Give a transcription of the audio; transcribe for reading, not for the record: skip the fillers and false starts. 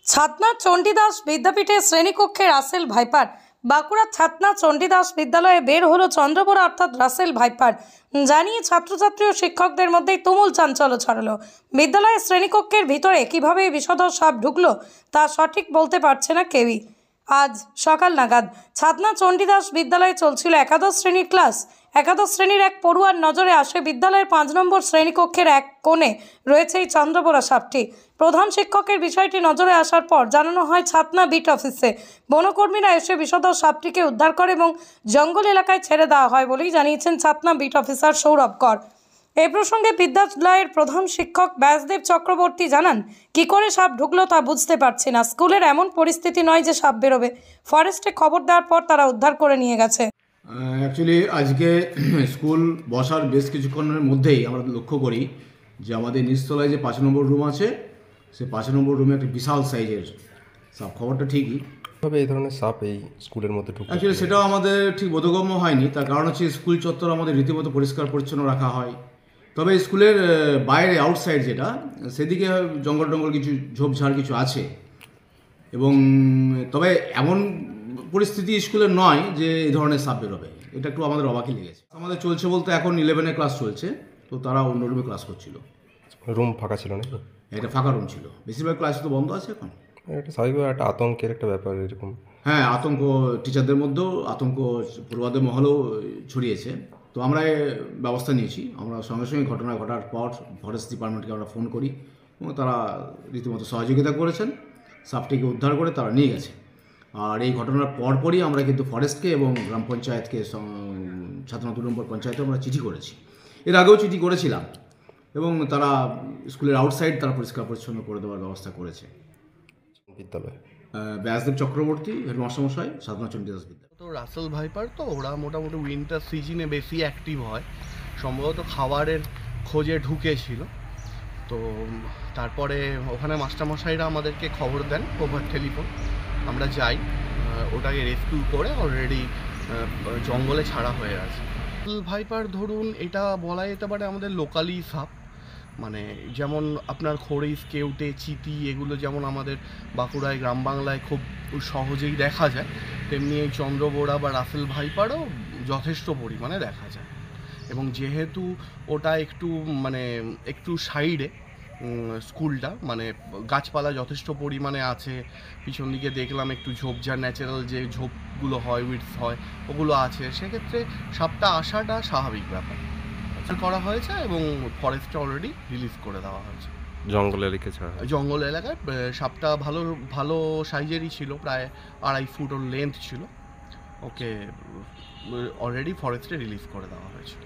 ছাতনা চণ্ডীদাস বিদ্যাপীঠে শ্রেণীকক্ষে Russell viper. বাঁকুড়ার ছাতনা চণ্ডীদাস বিদ্যালয়ে বের হলো চন্দ্রবোরা অর্থাৎ রাসেল ভাইপার। জানিয়ে ছাত্রছাত্রী ও শিক্ষকদের মধ্যে তুমুল চাঞ্চল্য ছড়ালো। বিদ্যালয়ের শ্রেণীকক্ষের ভিতরে কিভাবে বিষধর সাপ ঢুকলো তা সঠিক বলতে পারছে না কেউই। আজ সকাল নাগাদ ছাতনা চণ্ডীদাস বিদ্যালয়ে চলছিল একাদশ শ্রেণীর ক্লাস। একাদশ শ্রেণীর এক পড়ুয়ার নজরে আসে বিদ্যালয়ের 5 নম্বর শ্রেণীকক্ষের এক কোণে রয়েছে এই চন্দ্রবোরা সাপটি। প্রধান শিক্ষকের বিষয়টি নজরে আসার পর জানানো হয় ছাতনা বিট অফিসে। বনকর্মীরা এসে বিষধর সাপটিকে উদ্ধার করে এবং জঙ্গল এলাকায় ছেড়ে দেওয়া হয় বলেই জানিয়েছেন ছাতনা বিট অফিসার সৌরভ কর। এই প্রসঙ্গে বিদ্যালয়ের প্রধান শিক্ষক ব্যাসদেব চক্রবর্তী জানান, কি করে সাপ ঢুকলো তা বুঝতে পারছি না। স্কুলের এমন পরিস্থিতি নয় যে সাপ বেরোবে। ফরেস্টে খবর দেওয়ার পর তারা উদ্ধার করে নিয়ে গেছে। অ্যাকচুয়ালি আজকে স্কুল বসার বেশ কিছুক্ষণের মধ্যেই আমরা লক্ষ্য করি যে আমাদের নিচতলায় যে 5 নম্বর রুম আছে, সে 5 নম্বর রুমে একটা বিশাল সাইজের সাপ। খবরটা ঠিকই, তবে এই ধরনের সাপ এই স্কুলের মধ্যে ঢুকে অ্যাকচুয়ালি সেটাও আমাদের ঠিক বোধগম্য হয়নি। তার কারণ হচ্ছে স্কুল চত্বর আমাদের রীতিমতো পরিষ্কার পরিচ্ছন্ন রাখা হয়, তবে স্কুলের বাইরে আউটসাইড যেটা, সেদিকে জঙ্গল কিছু ঝোপঝাড় কিছু আছে। এবং তবে এমন পরিস্থিতি স্কুলের নয় যে এই ধরনের সাপ বেরোবে, এটা একটু আমাদের অবাকই লেগেছে। আমাদের চলছে বলতে এখন 11-এর ক্লাস চলছে, তো তারা অন্য রুমে ক্লাস করছিল। রুম ফাঁকা ছিল নাকি? এটা ফাঁকা রুম ছিল, বেশিরভাগ ক্লাস তো বন্ধ আছে এখন। এটা স্বাভাবিক একটা আতঙ্কের একটা ব্যাপার এরকম। হ্যাঁ, আতঙ্ক টিচারদের মধ্যেও, আতঙ্ক পড়ুয়াদের মহলেও ছড়িয়েছে। তো আমরা ব্যবস্থা নিয়েছি। আমরা সঙ্গে সঙ্গে ঘটনা ঘটার পর ফরেস্ট ডিপার্টমেন্টকে আমরা ফোন করি এবং তারা রীতিমতো সহযোগিতা করেছেন। সাপটিকে উদ্ধার করে তারা নিয়ে গেছে। আর এই ঘটনার পরপরই আমরা কিন্তু ফরেস্টকে এবং গ্রাম পঞ্চায়েতকে, ছাতনা 2 নম্বর পঞ্চায়েতে আমরা চিঠি করেছি। এর আগেও চিঠি করেছিলাম এবং তারা স্কুলের আউটসাইড তারা পরিষ্কার পরিচ্ছন্ন করে দেওয়ার ব্যবস্থা করেছে। বিদ্যালয় ব্যাসদেব চক্রবর্তী, হেডমাস্টারমশাই, ছাতনা চণ্ডীদাস বিদ্যালয়। তো রাসেল ভাইপার তো ওরা মোটামুটি উইন্টার সিজনে বেশি অ্যাক্টিভ হয়, সম্ভবত খাবারের খোঁজে ঢুকেছিল। তো তারপরে ওখানে মাস্টারমশাইরা আমাদেরকে খবর দেন ওভার টেলিফোন। আমরা যাই, ওটাকে রেস্কিউ করে অলরেডি জঙ্গলে ছাড়া হয়ে আছে। রাসেল ভাইপার ধরুন এটা বলা যেতে পারে আমাদের লোকালি সাপ, মানে যেমন আপনার খড়িস, কেউটে, চিতি এগুলো যেমন আমাদের বাঁকুড়ায় গ্রাম বাংলায় খুব সহজেই দেখা যায়, তেমনি এই চন্দ্রবোরা বা রাসেল ভাইপারও যথেষ্ট পরিমাণে দেখা যায়। এবং যেহেতু ওটা একটু সাইডে স্কুলটা, মানে গাছপালা যথেষ্ট পরিমাণে আছে, পিছন দিকে দেখলাম একটু ঝোপঝাড়, ন্যাচারাল যে ঝোপগুলো হয়, উইডস হয়, ওগুলো আছে, সেক্ষেত্রে সাপটা আসাটা স্বাভাবিক ব্যাপার। করা হয়েছে এবং ফরেস্টে অলরেডি রিলিজ করে দেওয়া হয়েছে। জঙ্গলে রেখেছে, জঙ্গল এলাকায় সাপটা ভালো সাইজেরই ছিল, প্রায় 2.5 ফুট ওর লেন্থ ছিল। ওকে অলরেডি ফরেস্টে রিলিজ করে দেওয়া হয়েছে।